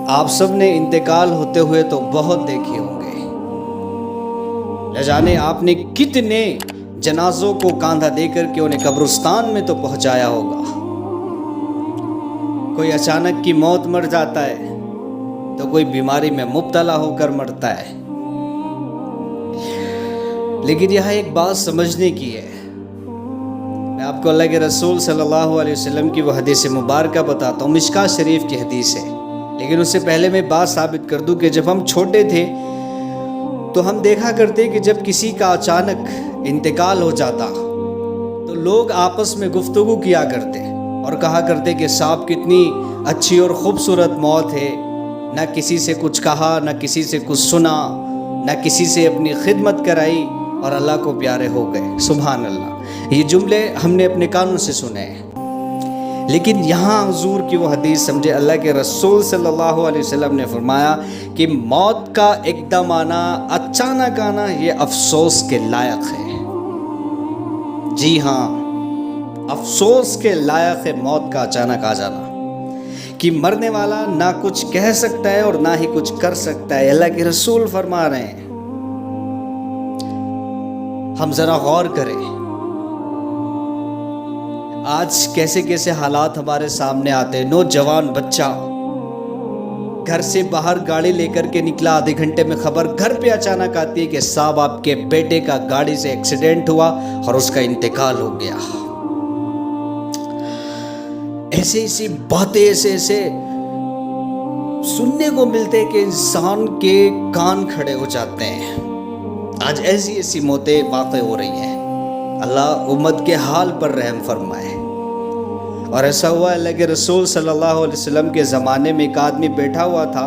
آپ سب نے انتقال ہوتے ہوئے تو بہت دیکھے ہوں گے، نہ جانے آپ نے کتنے جنازوں کو کاندھا دے کر کے انہیں قبرستان میں تو پہنچایا ہوگا۔ کوئی اچانک کی موت مر جاتا ہے تو کوئی بیماری میں مبتلا ہو کر مرتا ہے، لیکن یہاں ایک بات سمجھنے کی ہے۔ میں آپ کو اللہ کے رسول صلی اللہ علیہ وسلم کی وہ حدیث مبارکہ بتاتا ہوں، مشکوٰۃ شریف کی حدیث ہے، لیکن اس سے پہلے میں بات ثابت کر دوں کہ جب ہم چھوٹے تھے تو ہم دیکھا کرتے کہ جب کسی کا اچانک انتقال ہو جاتا تو لوگ آپس میں گفتگو کیا کرتے اور کہا کرتے کہ صاحب کتنی اچھی اور خوبصورت موت ہے، نہ کسی سے کچھ کہا، نہ کسی سے کچھ سنا، نہ کسی سے اپنی خدمت کرائی اور اللہ کو پیارے ہو گئے۔ سبحان اللہ، یہ جملے ہم نے اپنے کانوں سے سنے ہیں، لیکن یہاں حضور کی وہ حدیث سمجھے، اللہ کے رسول صلی اللہ علیہ وسلم نے فرمایا کہ موت کا ایک دم آنا، اچانک آنا، یہ افسوس کے لائق ہے۔ جی ہاں، افسوس کے لائق ہے موت کا اچانک آ جانا، کہ مرنے والا نہ کچھ کہہ سکتا ہے اور نہ ہی کچھ کر سکتا ہے۔ اللہ کے رسول فرما رہے ہیں، ہم ذرا غور کریں آج کیسے کیسے حالات ہمارے سامنے آتے ہیں۔ نوجوان بچہ گھر سے باہر گاڑی لے کر کے نکلا، آدھے گھنٹے میں خبر گھر پہ اچانک آتی ہے کہ صاحب آپ کے بیٹے کا گاڑی سے ایکسیڈنٹ ہوا اور اس کا انتقال ہو گیا۔ ایسی باتیں ایسے سننے کو ملتے کہ انسان کے کان کھڑے ہو جاتے ہیں۔ آج ایسی موتیں واقع ہو رہی ہیں۔ اللہ امت کے حال پر رحم فرمائے۔ اور ایسا ہوا، اللہ کے رسول صلی اللہ علیہ وسلم کے زمانے میں ایک آدمی بیٹھا ہوا تھا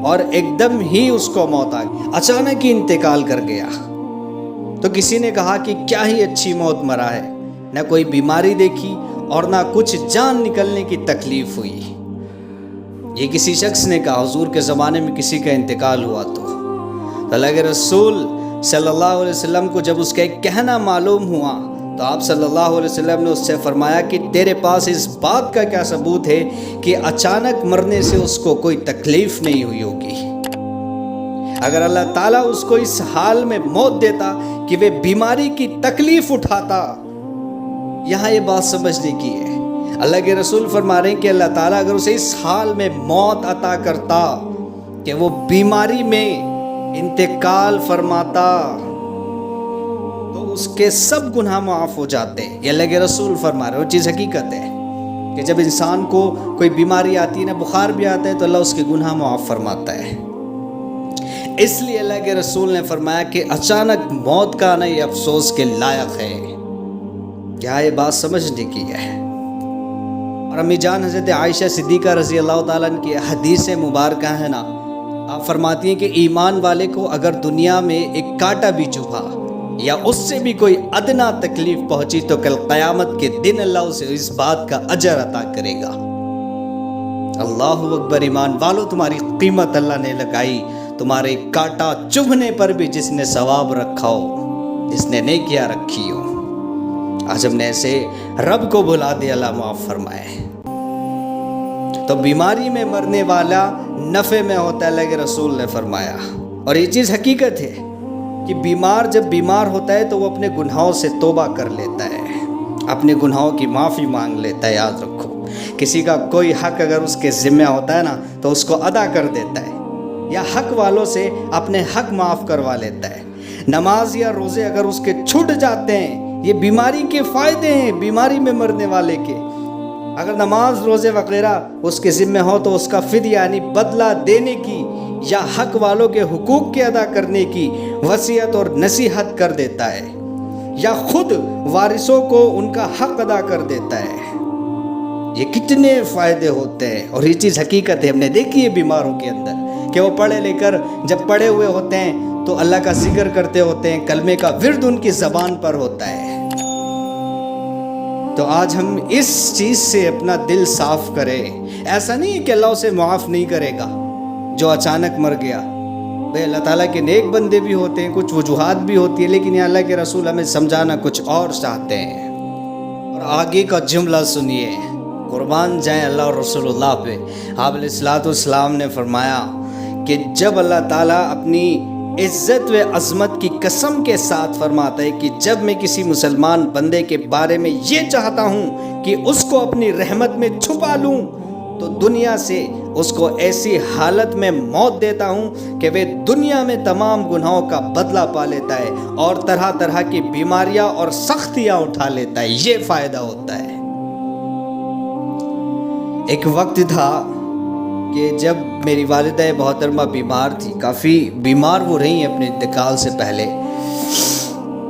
اور ایک دم ہی اس کو موت آ گئی، اچانک ہی انتقال کر گیا۔ تو کسی نے کہا کہ کیا ہی اچھی موت مرا ہے، نہ کوئی بیماری دیکھی اور نہ کچھ جان نکلنے کی تکلیف ہوئی۔ یہ کسی شخص نے کہا، حضور کے زمانے میں کسی کا انتقال ہوا تو اللہ کے رسول صلی اللہ علیہ وسلم کو جب اس کا ایک کہنا معلوم ہوا تو آپ صلی اللہ علیہ وسلم نے اس سے فرمایا کہ تیرے پاس اس بات کا کیا ثبوت ہے کہ اچانک مرنے سے اس کو کوئی تکلیف نہیں ہوئی ہوگی؟ اگر اللہ تعالیٰ اس کو اس حال میں موت دیتا کہ وہ بیماری کی تکلیف اٹھاتا، یہاں یہ بات سمجھنے کی ہے۔ اللہ کے رسول فرما رہے ہیں کہ اللہ تعالیٰ اگر اسے اس حال میں موت عطا کرتا کہ وہ بیماری میں انتقال فرماتا تو اس کے سب گناہ معاف ہو جاتے۔ یہ اللہ کے رسول فرما رہے ہیں، وہ چیز حقیقت ہے کہ جب انسان کو کوئی بیماری آتی ہے، نہ بخار بھی آتا ہے، تو اللہ اس کے گناہ معاف فرماتا ہے۔ اس لیے اللہ کے رسول نے فرمایا کہ اچانک موت کا آنا یہ افسوس کے لائق ہے۔ کیا یہ بات سمجھنے کی ہے؟ اور امی جان حضرت عائشہ صدیقہ رضی اللہ تعالیٰ عنہ کی حدیث مبارکہ ہے نا، آپ فرماتی ہیں کہ ایمان والے کو اگر دنیا میں ایک کانٹا بھی چبھا یا اس سے بھی کوئی ادنا تکلیف پہنچی تو کل قیامت کے دن اللہ اسے اس بات کا اجر عطا کرے گا۔ اللہ اکبر! ایمان والو، تمہاری قیمت اللہ نے لگائی، تمہارے کانٹا چبھنے پر بھی جس نے ثواب رکھا ہو، جس نے نیکیاں رکھی ہو۔ آج ہم نے ایسے رب کو بھلا دیا، اللہ معاف فرمائے۔ تو بیماری میں مرنے والا نفع میں ہوتا ہے، اللہ کے رسول نے فرمایا، اور یہ چیز حقیقت ہے کہ بیمار جب بیمار ہوتا ہے تو وہ اپنے گناہوں سے توبہ کر لیتا ہے، اپنے گناہوں کی معافی مانگ لیتا ہے۔ یاد رکھو، کسی کا کوئی حق اگر اس کے ذمہ ہوتا ہے نا تو اس کو ادا کر دیتا ہے، یا حق والوں سے اپنے حق معاف کروا لیتا ہے۔ نماز یا روزے اگر اس کے چھوٹ جاتے ہیں، یہ بیماری کے فائدے ہیں بیماری میں مرنے والے کے۔ اگر نماز روزے وغیرہ اس کے ذمہ ہو تو اس کا فدیہ یعنی بدلہ دینے کی یا حق والوں کے حقوق کے ادا کرنے کی وصیت اور نصیحت کر دیتا ہے، یا خود وارثوں کو ان کا حق ادا کر دیتا ہے۔ یہ کتنے فائدے ہوتے ہیں، اور یہ چیز حقیقت ہے، ہم نے دیکھی ہے بیماروں کے اندر کہ وہ پڑھے لے کر جب پڑھے ہوئے ہوتے ہیں تو اللہ کا ذکر کرتے ہوتے ہیں، کلمے کا ورد ان کی زبان پر ہوتا ہے۔ تو آج ہم اس چیز سے اپنا دل صاف کریں۔ ایسا نہیں کہ اللہ اسے معاف نہیں کرے گا جو اچانک مر گیا، بھائی اللہ تعالیٰ کے نیک بندے بھی ہوتے ہیں، کچھ وجوہات بھی ہوتی ہیں، لیکن یہ اللہ کے رسول ہمیں سمجھانا کچھ اور چاہتے ہیں۔ اور آگے کا جملہ سنیے، قربان جائیں اللہ اور رسول اللہ پہ۔ آپ علیہ الصلوۃ والسلام نے فرمایا کہ جب اللہ تعالیٰ اپنی عزت و عظمت کی قسم کے ساتھ فرماتا ہے کہ جب میں کسی مسلمان بندے کے بارے میں یہ چاہتا ہوں کہ اس کو اپنی رحمت میں چھپا لوں تو دنیا سے اس کو ایسی حالت میں موت دیتا ہوں کہ وہ دنیا میں تمام گناہوں کا بدلہ پا لیتا ہے اور طرح طرح کی بیماریاں اور سختیاں اٹھا لیتا ہے۔ یہ فائدہ ہوتا ہے۔ ایک وقت تھا کہ جب میری والدہ محترمہ بیمار تھی، کافی بیمار وہ رہی ہیں اپنے انتقال سے پہلے،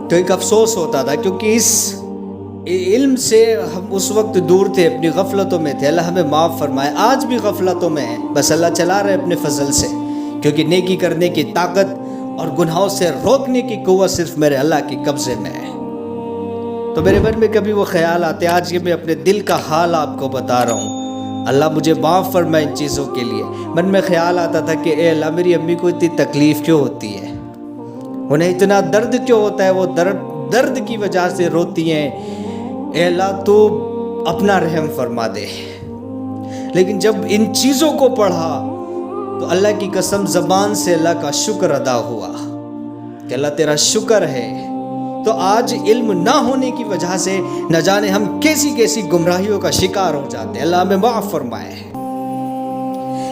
تو ایک افسوس ہوتا تھا کیونکہ اس علم سے ہم اس وقت دور تھے، اپنی غفلتوں میں تھے۔ اللہ ہمیں معاف فرمائے، آج بھی غفلتوں میں ہیں، بس اللہ چلا رہے اپنے فضل سے، کیونکہ نیکی کرنے کی طاقت اور گناہوں سے روکنے کی قوت صرف میرے اللہ کے قبضے میں ہے۔ تو میرے من میں کبھی وہ خیال آتے، آج یہ میں اپنے دل کا حال آپ کو بتا رہا ہوں، اللہ مجھے معاف فرمائے ان چیزوں کے لیے۔ من میں خیال آتا تھا کہ اے اللہ میری امی کو اتنی تکلیف کیوں ہوتی ہے، انہیں اتنا درد کیوں ہوتا ہے، وہ درد کی وجہ سے روتی ہیں، اے اللہ تو اپنا رحم فرما دے۔ لیکن جب ان چیزوں کو پڑھا تو اللہ کی قسم زبان سے اللہ کا شکر ادا ہوا کہ اللہ تیرا شکر ہے۔ تو آج علم نہ ہونے کی وجہ سے نہ جانے ہم کیسی کیسی گمراہیوں کا شکار ہو جاتے ہیں، اللہ ہمیں معاف فرمائے۔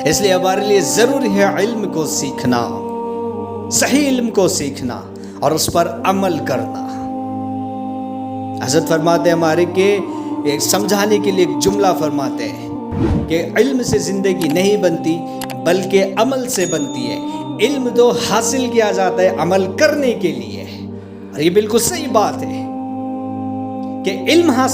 اس لیے ہمارے لیے ضروری ہے علم کو سیکھنا، صحیح علم کو سیکھنا اور اس پر عمل کرنا۔ حضرت فرماتے ہیں ہمارے کہ ایک سمجھانے کے لیے ایک جملہ فرماتے ہیں کہ علم سے زندگی نہیں بنتی بلکہ عمل سے بنتی ہے۔ علم تو حاصل کیا جاتا ہے عمل کرنے کے لیے، اور یہ بالکل صحیح بات ہے کہ علم حاصل